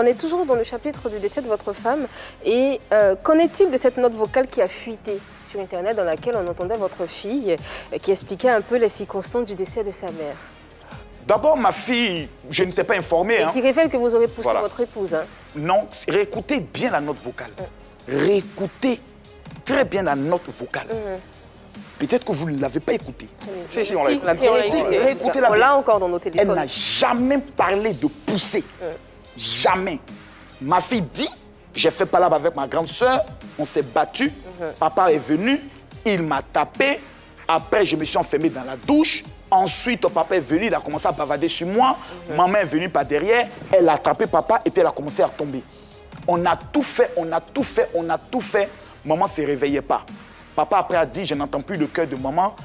On est toujours dans le chapitre du décès de votre femme. Et qu'en est-il de cette note vocale qui a fuité sur Internet dans laquelle on entendait votre fille qui expliquait un peu les circonstances du décès de sa mère? D'abord, ma fille, je n'étais pas informé. Et qui révèle que vous aurez poussé votre épouse. Non, réécoutez bien la note vocale. Réécoutez très bien la note vocale. Peut-être que vous ne l'avez pas écoutée. Si, on l'a écoutée. On l'a encore dans nos téléphones. Elle n'a jamais parlé de pousser. Jamais. Ma fille dit, j'ai fait palabre avec ma grande sœur, on s'est battu, papa est venu, il m'a tapé, après je me suis enfermé dans la douche, ensuite papa est venu, il a commencé à bavader sur moi, maman est venue par derrière, elle a attrapé papa et puis elle a commencé à tomber. On a tout fait, on a tout fait, on a tout fait, maman ne se réveillait pas. Papa après a dit, je n'entends plus le cœur de maman,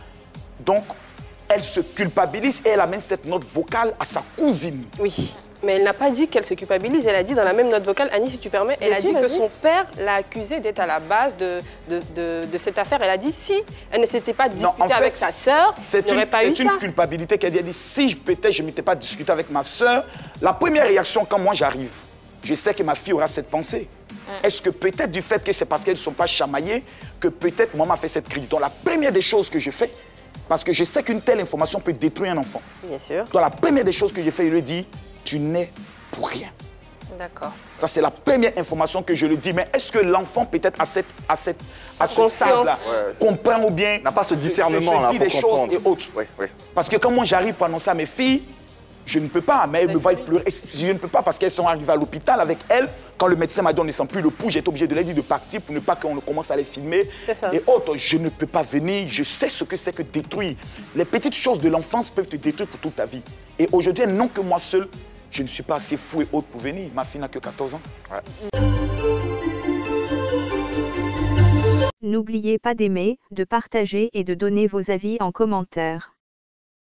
donc elle se culpabilise et elle amène cette note vocale à sa cousine. Oui. Mais elle n'a pas dit qu'elle se culpabilise, elle a dit dans la même note vocale, Annie, si tu permets, elle a dit que son père l'a accusée d'être à la base de cette affaire. Elle a dit si elle ne s'était pas disputée avec sa sœur, il n'y aurait pas eu ça. C'est une culpabilité qu'elle a dit. Si peut-être je ne m'étais pas discuté avec ma sœur, la première réaction quand moi j'arrive, je sais que ma fille aura cette pensée. Est-ce que peut-être du fait que c'est parce qu'elles ne sont pas chamaillées que peut-être maman a fait cette crise? Donc la première des choses que je fais, parce que je sais qu'une telle information peut détruire un enfant. Bien sûr. Donc la première des choses que j'ai fait, je lui dis, tu n'es pour rien. D'accord. Ça, c'est la première information que je lui dis. Mais est-ce que l'enfant, peut-être, à ce stade-là, comprend ou bien... n'a pas ce discernement-là pour des choses et autres. Parce que quand moi, j'arrive pour annoncer à mes filles, je ne peux pas, mais elles me voient pleurer. Je ne peux pas parce qu'elles sont arrivées à l'hôpital avec elles. Quand le médecin m'a dit on ne sent plus le pouls, j'ai été obligé de leur dire de partir pour ne pas qu'on commence à les filmer. Et autres, je ne peux pas venir. Je sais ce que c'est que détruire. Les petites choses de l'enfance peuvent te détruire pour toute ta vie. Et aujourd'hui, non que moi seul, je ne suis pas assez fou et autre pour venir. Ma fille n'a que 14 ans. N'oubliez pas d'aimer, de partager et de donner vos avis en commentaire.